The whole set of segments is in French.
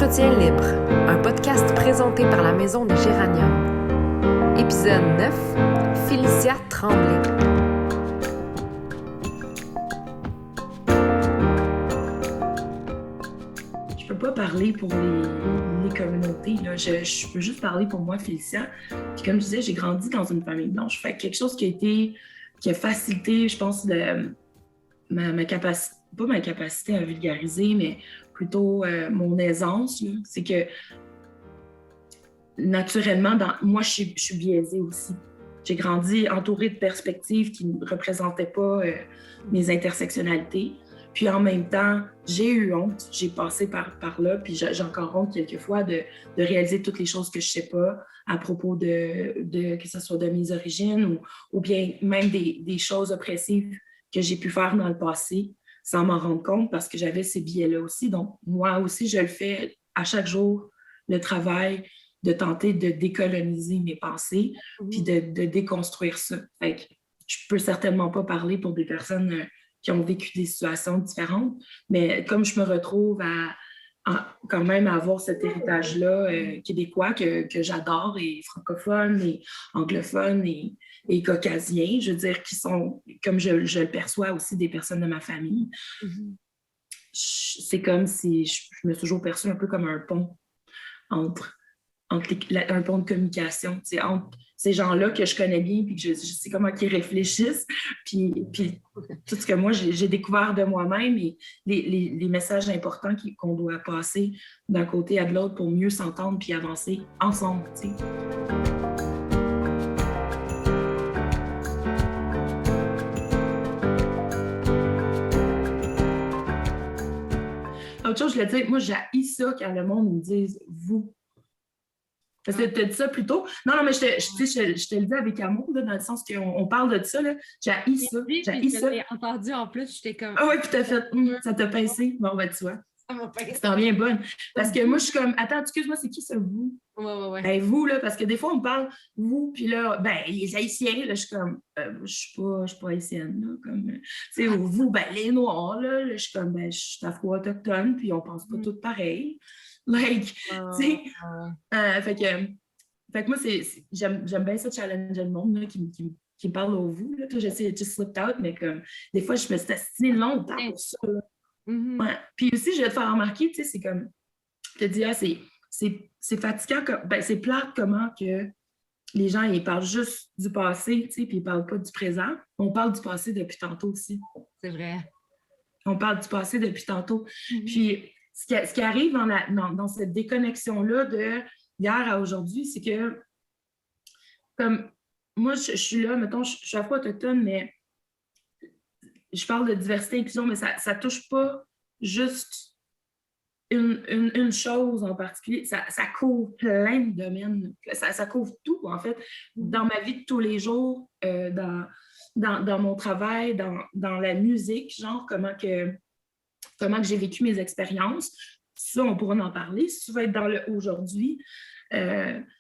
Entretien libre, un podcast présenté par la Maison des Géraniums. Épisode 9, Félicia Tremblay. Je peux pas parler pour les communautés, là. Je peux juste parler pour moi, Félicia. Puis comme je disais, j'ai grandi dans une famille blanche. Fait que quelque chose qui a facilité, je pense, ma capacité, pas ma capacité à vulgariser, mais plutôt mon aisance, là, c'est que naturellement, moi, je suis biaisée aussi. J'ai grandi entourée de perspectives qui ne représentaient pas mes intersectionnalités. Puis en même temps, j'ai eu honte, j'ai passé par là, puis j'ai encore honte quelquefois de réaliser toutes les choses que je ne sais pas à propos que ce soit de mes origines ou bien même des choses oppressives que j'ai pu faire dans le passé sans m'en rendre compte parce que j'avais ces biais-là aussi. Donc, moi aussi, je le fais à chaque jour, le travail de tenter de décoloniser mes pensées puis de déconstruire ça. Fait que je peux certainement pas parler pour des personnes qui ont vécu des situations différentes, mais comme je me retrouve quand même à avoir cet héritage-là québécois que j'adore, et francophone, et anglophone, et caucasien, je veux dire, qui sont, comme je le perçois aussi, des personnes de ma famille. C'est comme si je me suis toujours perçue un peu comme un pont entre un pont de communication, entre ces gens-là que je connais bien, puis que je sais comment ils réfléchissent, puis tout ce que moi, j'ai découvert de moi-même et les messages importants qu'on doit passer d'un côté à de l'autre pour mieux s'entendre puis avancer ensemble, tu sais. Autre chose, je voulais dire, moi, j'haïs ça quand le monde me dise « vous ». Parce que tu as dit ça plus tôt. Non, mais je te le dis avec amour, là, dans le sens qu'on parle de ça. J'haïs ça. J'haïs ça. Je l'ai entendu en plus, j'étais comme... Ah oui, tout à fait. Ça t'a pincé. Bon, ben, tu vois. Ça m'a pincé. C'est en bien bonne. Parce que moi, je suis comme, attends, excuse-moi, c'est qui ça, vous? Ouais. Ben, vous, là, parce que des fois, on me parle, vous, puis là, ben, les Haïtiens, là, je suis comme, je suis pas haïtienne, là, comme, tu sais, vous, ben, les Noirs, là, je suis comme, ben, je suis afro-autochtone, puis on pense pas toutes pareil. Like, tu sais, fait que moi, j'aime bien ça, challenger le monde, là, qui me parle au vous, là, j'essaie de just slip out, mais comme, des fois, je me suis assinée longtemps pour ça, là. Ouais. Puis aussi, je vais te faire remarquer, tu sais, c'est comme, je te dis, c'est fatigant, ben, c'est plate comment que les gens, ils parlent juste du passé, tu sais, puis ils parlent pas du présent. On parle du passé depuis tantôt aussi. C'est vrai. On parle du passé depuis tantôt. Puis, ce qui arrive dans cette déconnexion-là de hier à aujourd'hui, c'est que, comme, moi, je suis là, mettons, je suis afro-autochtone, mais je parle de diversité et inclusion, mais ça touche pas juste une chose en particulier. Ça couvre plein de domaines. Ça couvre tout, en fait, dans ma vie de tous les jours, dans mon travail, dans la musique, genre, comment que j'ai vécu mes expériences. Ça, on pourra en parler. Si tu veux être dans le aujourd'hui, il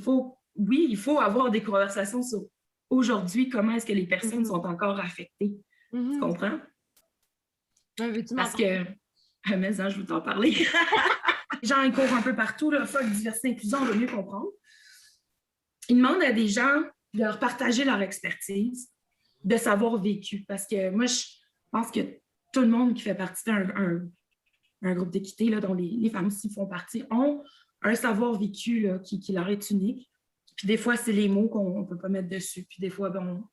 faut avoir des conversations sur aujourd'hui, comment est-ce que les personnes sont encore affectées. Tu comprends? Parce que... mais ça, je veux t'en parler. Les gens, ils courent un peu partout. Là. Fuck, diversité, inclusion, on veut mieux comprendre. Ils demandent à des gens de leur partager leur expertise, de savoir vécu. Parce que moi, je pense que tout le monde qui fait partie d'un groupe d'équité, là, dont les femmes aussi font partie, ont un savoir vécu là, qui leur est unique. Puis des fois, c'est les mots qu'on ne peut pas mettre dessus. Puis des fois, ben,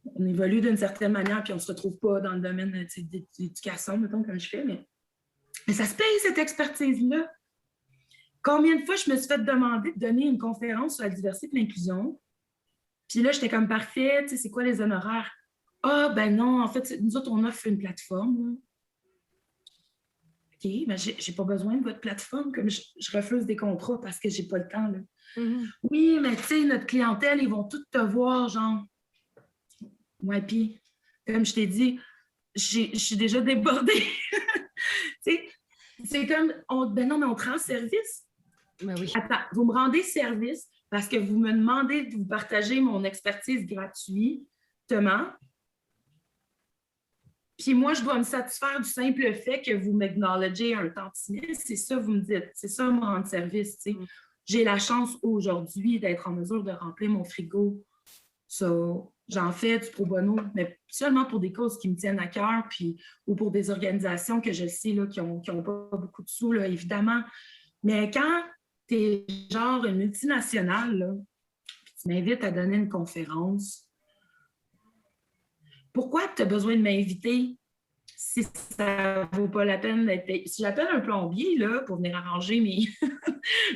on évolue d'une certaine manière, puis on ne se retrouve pas dans le domaine d'éducation, mettons, comme je fais, mais ça se paye, cette expertise-là. Combien de fois je me suis fait demander de donner une conférence sur la diversité et l'inclusion? Puis là, j'étais comme parfait, tu sais, c'est quoi les honoraires? Ah, ben non, en fait, nous autres, on offre une plateforme. Là. OK, mais j'ai pas besoin de votre plateforme, comme je refuse des contrats parce que j'ai pas le temps, là. Oui, mais tu sais, notre clientèle, ils vont tous te voir, genre. Ouais, puis, comme je t'ai dit, je suis déjà débordée. C'est comme, ben non, mais on te rend service. Ben oui. Attends, vous me rendez service parce que vous me demandez de vous partager mon expertise gratuitement. Puis moi, je dois me satisfaire du simple fait que vous m'acknowledgez un tantinet. C'est ça, vous me dites. C'est ça, me rendre service. Tu sais. J'ai la chance aujourd'hui d'être en mesure de remplir mon frigo. So, j'en fais du pro bono, mais seulement pour des causes qui me tiennent à cœur, puis, ou pour des organisations que je sais là, qui n'ont pas beaucoup de sous, là, évidemment. Mais quand tu es genre une multinationale, là, puis tu m'invites à donner une conférence, pourquoi tu as besoin de m'inviter si ça ne vaut pas la peine d'être payé? Si j'appelle un plombier là, pour venir arranger mes,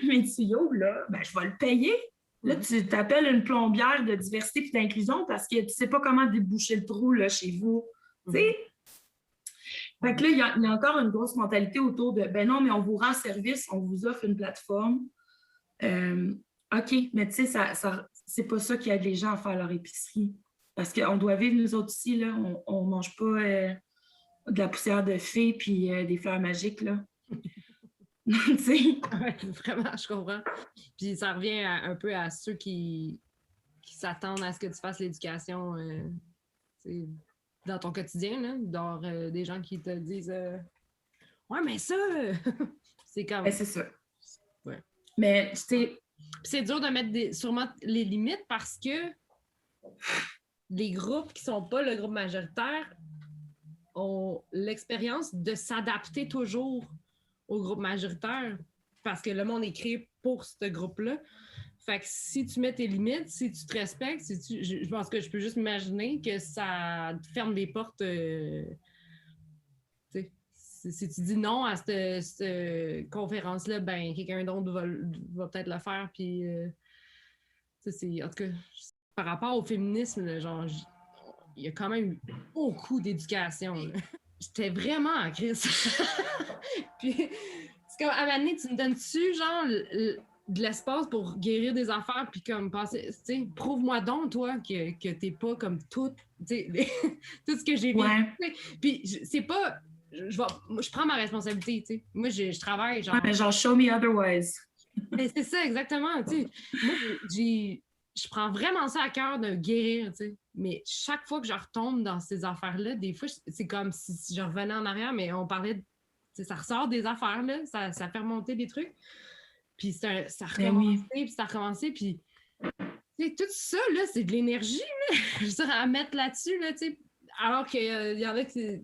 mes tuyaux, là, ben, je vais le payer. Là, tu t'appelles une plombière de diversité et d'inclusion parce que tu ne sais pas comment déboucher le trou là, chez vous. Tu sais? Fait que là, il y a encore une grosse mentalité autour de ben non, mais on vous rend service, on vous offre une plateforme. OK, mais tu sais, c'est pas ça qui aide les gens à faire leur épicerie. Parce qu'on doit vivre, nous autres aussi, là, on ne mange pas de la poussière de fée puis des fleurs magiques, là. Tu sais? Ouais, vraiment, je comprends. Puis ça revient un peu à ceux qui s'attendent à ce que tu fasses l'éducation dans ton quotidien, là, dans des gens qui te disent ouais, mais ça, c'est comme... Ben, c'est ça. Ouais. Mais, tu sais... C'est dur de mettre sûrement les limites parce que les groupes qui ne sont pas le groupe majoritaire ont l'expérience de s'adapter toujours au groupe majoritaire parce que le monde est créé pour ce groupe-là. Fait que si tu mets tes limites, si tu te respectes, je pense que je peux juste imaginer que ça te ferme des portes. Si tu dis non à cette conférence-là, ben quelqu'un d'autre va peut-être le faire. Puis, en tout cas, par rapport au féminisme, là, genre, il y a quand même eu beaucoup d'éducation. J'étais vraiment en crise. Puis, c'est comme, à un moment donné, tu me donnes-tu, genre, de l'espace pour guérir des affaires, puis comme passer, tu sais, prouve-moi donc, toi, que t'es pas comme tout, tu sais, tout ce que j'ai vu. Ouais. Puis, c'est pas... Je prends ma responsabilité, tu sais. Moi, je travaille, genre... Ouais, mais genre, show me otherwise. Mais c'est ça, exactement, tu sais. Moi, je prends vraiment ça à cœur de guérir, tu sais. Mais chaque fois que je retombe dans ces affaires-là, des fois, c'est comme si je revenais en arrière, mais on parlait de... Ça ressort des affaires, là, ça fait remonter des trucs. Puis ça a recommencé, puis ça a recommencé, puis... Tu sais, tout ça, là, c'est de l'énergie, là, je veux dire, à mettre là-dessus, là, tu sais. Alors qu'il y en a qui...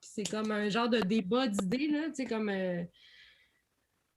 C'est comme un genre de débat d'idées, là, tu sais, comme... je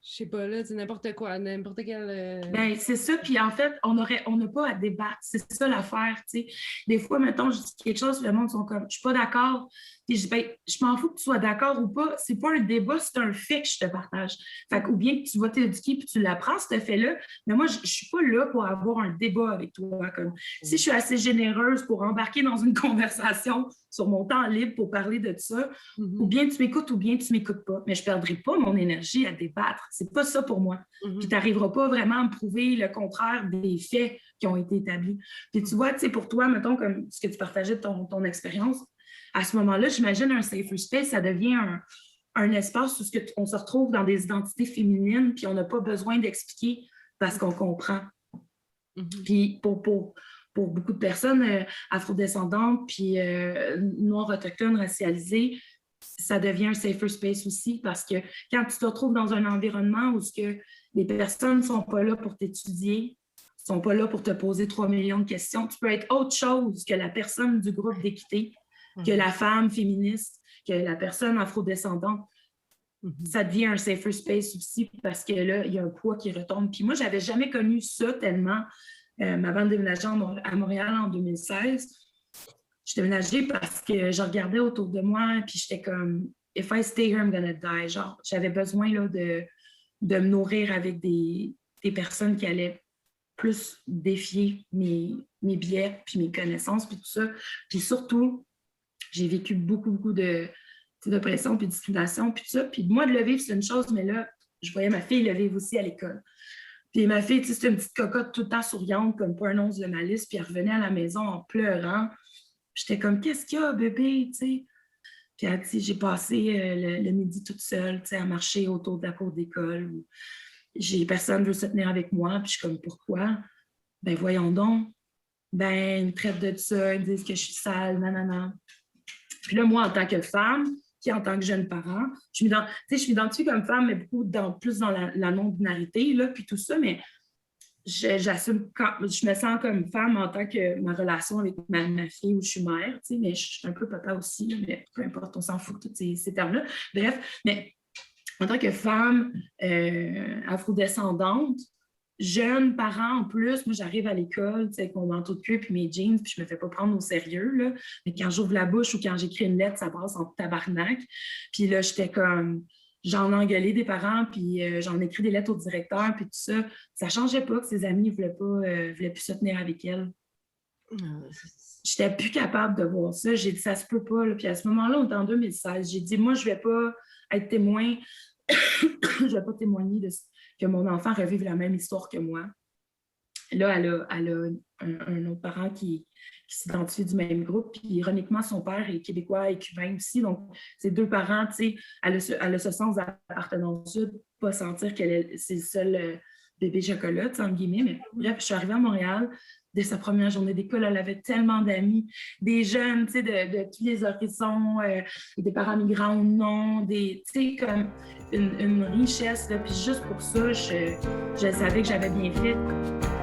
sais pas, là, c'est n'importe quoi, n'importe quel... Ben, c'est ça, puis en fait, on n'a pas à débattre, c'est ça l'affaire, tu sais. Des fois, mettons, je dis quelque chose, le monde sont comme, je suis pas d'accord, puis je dis, ben, je m'en fous que tu sois d'accord ou pas, c'est pas un débat, c'est un fait que je te partage. Fait que, ou bien que tu vas t'éduquer puis tu l'apprends, ce fait-là, mais moi, je suis pas là pour avoir un débat avec toi, comme, si je suis assez généreuse pour embarquer dans une conversation sur mon temps libre pour parler de ça, ou bien tu m'écoutes ou bien tu m'écoutes pas, mais je perdrai pas mon énergie à débattre, c'est pas ça pour moi. Puis tu n'arriveras pas vraiment à me prouver le contraire des faits qui ont été établis. Puis tu vois, tu sais, pour toi, mettons, comme ce que tu partageais de ton expérience, à ce moment-là, j'imagine un safer space, ça devient un espace où on se retrouve dans des identités féminines, puis on n'a pas besoin d'expliquer parce qu'on comprend. Puis pour beaucoup de personnes afrodescendantes, puis noires, autochtones, racialisées, ça devient un safer space aussi parce que quand tu te retrouves dans un environnement où les personnes ne sont pas là pour t'étudier, ne sont pas là pour te poser 3 millions de questions, tu peux être autre chose que la personne du groupe d'équité, que la femme féministe, que la personne afrodescendante. Ça devient un safer space aussi parce que là, il y a un poids qui retombe. Puis moi, je n'avais jamais connu ça tellement. Avant de déménager à Montréal en 2016, je déménageais parce que je regardais autour de moi puis j'étais comme « If I stay here, I'm gonna die ». Genre, j'avais besoin là, de me nourrir avec des personnes qui allaient plus défier mes biais puis mes connaissances puis tout ça. Puis surtout, j'ai vécu beaucoup d'oppression puis de discrimination puis tout ça. Puis moi, de le vivre, c'est une chose, mais là, je voyais ma fille le vivre aussi à l'école. Puis ma fille, tu sais, c'était une petite cocotte tout le temps souriante, comme pas un once de malice, puis elle revenait à la maison en pleurant. J'étais comme, qu'est-ce qu'il y a, bébé, tu sais? Puis elle dit, j'ai passé le midi toute seule, tu sais, à marcher autour de la cour d'école. Personne ne veut se tenir avec moi. Puis je suis comme, pourquoi? Ben voyons donc. Ben, ils me traitent de ça, ils me disent que je suis sale, nanana. Puis là, moi, en tant que femme, puis en tant que jeune parent, je m'identifie comme femme, mais beaucoup plus dans la non-binarité, là, puis tout ça, mais j'assume, je me sens comme femme en tant que ma relation avec ma fille où je suis mère, mais je suis un peu papa aussi, mais peu importe, on s'en fout de tous ces termes-là. Bref, mais en tant que femme afrodescendante, jeune parent en plus, moi j'arrive à l'école avec mon manteau de cuir puis mes jeans, puis je me fais pas prendre au sérieux, là. Mais quand j'ouvre la bouche ou quand j'écris une lettre, ça passe en tabarnak. Puis là, j'étais comme... J'en ai engueulé des parents, puis j'en ai écrit des lettres au directeur, puis tout ça. Ça changeait pas que ses amis ne voulaient plus se tenir avec elle. J'étais plus capable de voir ça. J'ai dit, ça se peut pas. Là. Puis à ce moment-là, on était en 2016. J'ai dit, moi, je vais pas être témoin. Je vais pas témoigner de que mon enfant revive la même histoire que moi. Là, elle a un autre parent qui s'identifie du même groupe. Puis, ironiquement, son père est québécois et cubain aussi. Donc, ces deux parents, tu sais, elle a ce sens d'appartenance, pas sentir c'est le seul bébé chocolat, entre guillemets. Mais bref, je suis arrivée à Montréal. Dès sa première journée d'école, elle avait tellement d'amis, des jeunes, tu sais, de tous les horizons, des parents migrants ou non, tu sais, comme une richesse. Là. Puis juste pour ça, je savais que j'avais bien fait.